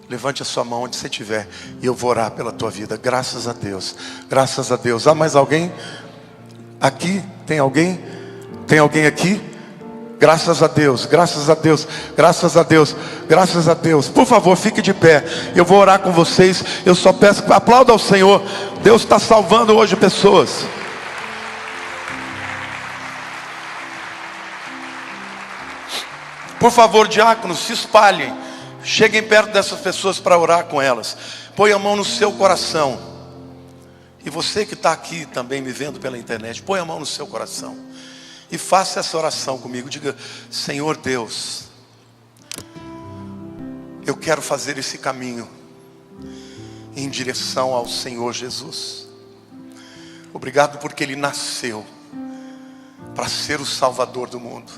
[SPEAKER 1] Levante a sua mão onde você estiver e eu vou orar pela tua vida. Graças a Deus, graças a Deus. Há mais alguém? Aqui? Tem alguém? Tem alguém aqui? Graças a Deus, graças a Deus, graças a Deus, graças a Deus. Por favor, fique de pé. Eu vou orar com vocês. Eu só peço que aplauda ao Senhor. Deus está salvando hoje pessoas. Por favor, diáconos, se espalhem. Cheguem perto dessas pessoas para orar com elas. Põe a mão no seu coração. E você que está aqui também me vendo pela internet, põe a mão no seu coração e faça essa oração comigo. Diga: Senhor Deus, eu quero fazer esse caminho em direção ao Senhor Jesus. Obrigado porque Ele nasceu para ser o Salvador do mundo.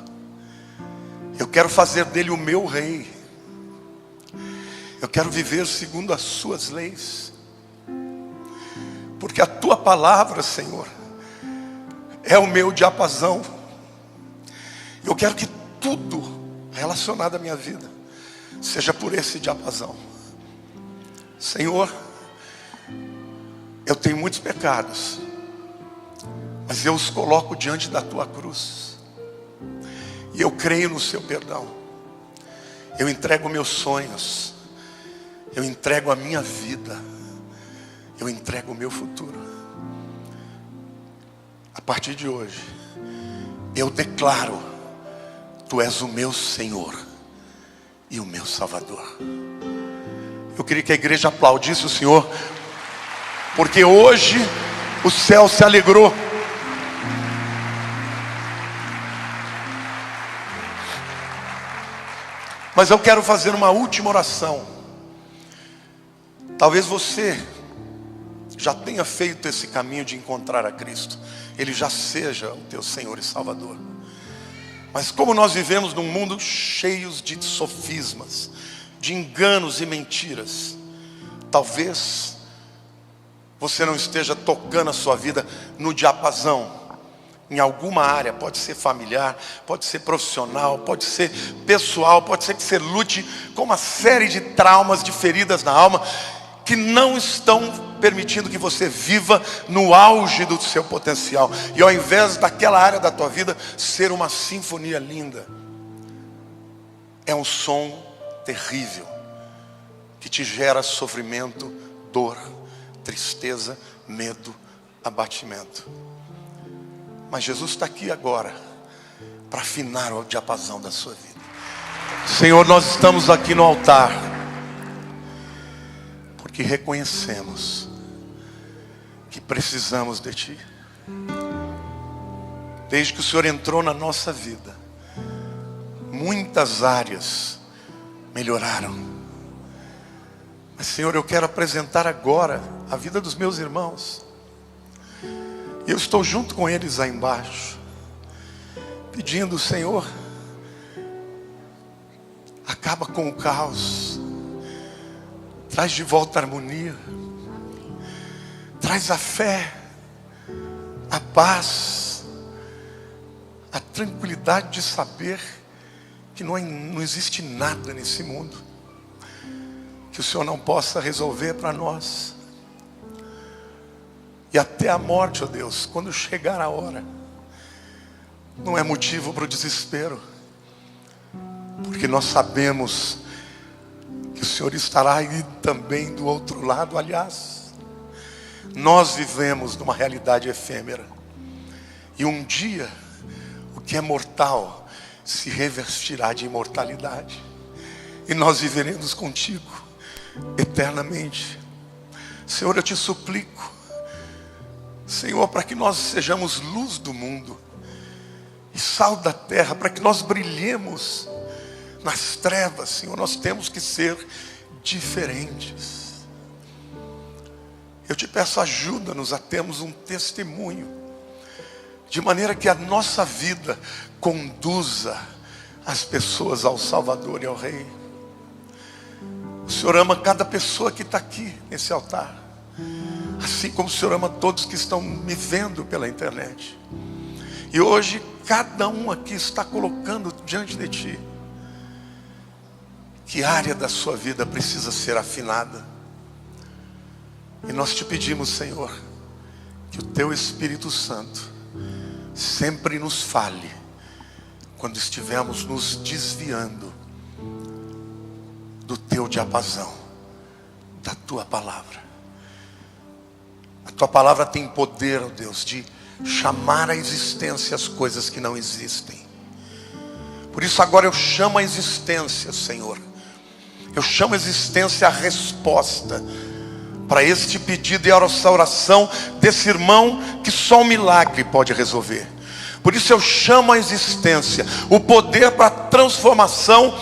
[SPEAKER 1] Eu quero fazer dele o meu rei. Eu quero viver segundo as suas leis. Porque a tua palavra, Senhor, é o meu diapasão. Eu quero que tudo relacionado à minha vida seja por esse diapasão. Senhor, eu tenho muitos pecados, mas eu os coloco diante da tua cruz. E eu creio no seu perdão. Eu entrego meus sonhos. Eu entrego a minha vida. Eu entrego o meu futuro. A partir de hoje, eu declaro: Tu és o meu Senhor e o meu Salvador. Eu queria que a igreja aplaudisse o Senhor, porque hoje o céu se alegrou. Mas eu quero fazer uma última oração. Talvez você já tenha feito esse caminho de encontrar a Cristo. Ele já seja o teu Senhor e Salvador. Mas como nós vivemos num mundo cheio de sofismas, de enganos e mentiras, talvez você não esteja tocando a sua vida no diapasão, em alguma área. Pode ser familiar, pode ser profissional, pode ser pessoal, pode ser que você lute com uma série de traumas, de feridas na alma, que não estão permitindo que você viva no auge do seu potencial. E ao invés daquela área da tua vida ser uma sinfonia linda, é um som terrível, que te gera sofrimento, dor, tristeza, medo, abatimento. Mas Jesus está aqui agora para afinar o diapasão da sua vida. Senhor, nós estamos aqui no altar porque reconhecemos que precisamos de Ti. Desde que o Senhor entrou na nossa vida, muitas áreas melhoraram. Mas, Senhor, eu quero apresentar agora a vida dos meus irmãos. E eu estou junto com eles aí embaixo, pedindo: Senhor, acaba com o caos, traz de volta a harmonia, traz a fé, a paz, a tranquilidade de saber que não existe nada nesse mundo que o Senhor não possa resolver para nós. E até a morte, ó Deus, quando chegar a hora, não é motivo para o desespero, porque nós sabemos que o Senhor estará aí também do outro lado. Aliás, nós vivemos numa realidade efêmera, e um dia o que é mortal se revestirá de imortalidade, e nós viveremos contigo eternamente. Senhor, eu te suplico, Senhor, para que nós sejamos luz do mundo e sal da terra, para que nós brilhemos nas trevas, Senhor, nós temos que ser diferentes. Eu te peço, ajuda-nos a termos um testemunho, de maneira que a nossa vida conduza as pessoas ao Salvador e ao Rei. O Senhor ama cada pessoa que está aqui nesse altar, assim como o Senhor ama todos que estão me vendo pela internet. E hoje cada um aqui está colocando diante de Ti que área da sua vida precisa ser afinada. E nós te pedimos, Senhor, que o Teu Espírito Santo sempre nos fale quando estivermos nos desviando do Teu diapasão, da Tua palavra. A Tua palavra tem poder, ó Deus, de chamar à existência as coisas que não existem. Por isso agora eu chamo a existência, Senhor. Eu chamo a existência a resposta para este pedido e a oração desse irmão que só um milagre pode resolver. Por isso eu chamo a existência o poder para a transformação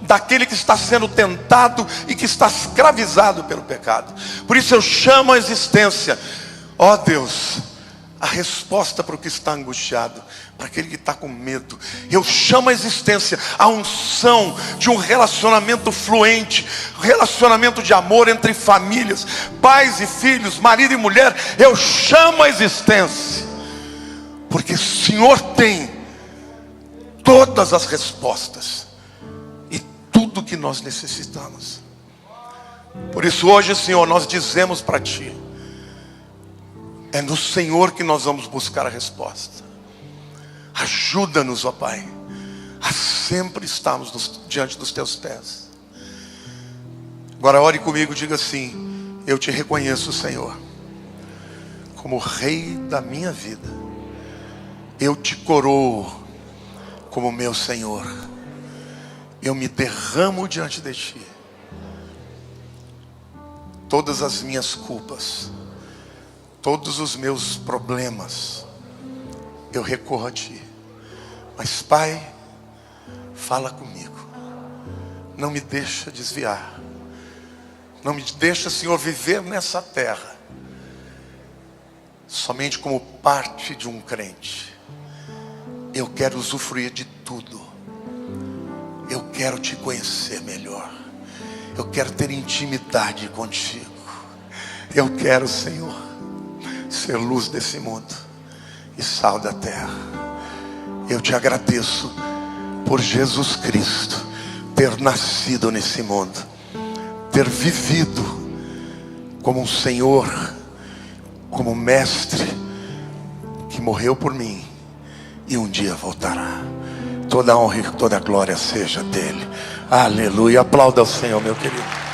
[SPEAKER 1] daquele que está sendo tentado e que está escravizado pelo pecado. Por isso eu chamo a existência, ó Deus, a resposta para o que está angustiado, para aquele que está com medo. Eu chamo a existência a unção de um relacionamento fluente, relacionamento de amor entre famílias, pais e filhos, marido e mulher. Eu chamo a existência, porque o Senhor tem todas as respostas e tudo que nós necessitamos. Por isso hoje, Senhor, nós dizemos para Ti: é no Senhor que nós vamos buscar a resposta. Ajuda-nos, ó Pai, a sempre estarmos diante dos Teus pés. Agora ore comigo, diga assim: eu Te reconheço, Senhor, como Rei da minha vida. Eu Te coroo como meu Senhor. Eu me derramo diante de Ti. Todas as minhas culpas, todos os meus problemas, eu recorro a Ti. Mas Pai, fala comigo. Não me deixa desviar. Não me deixa, Senhor, viver nessa terra somente como parte de um crente. eu quero usufruir de tudo. Eu quero te conhecer melhor. Eu quero ter intimidade contigo. Eu quero, Senhor, ser luz desse mundo e sal da terra. Eu te agradeço por Jesus Cristo ter nascido nesse mundo, ter vivido como um Senhor, como um mestre, que morreu por mim e um dia voltará. Toda a honra e toda a glória seja dele. Aleluia. Aplauda ao Senhor, meu querido.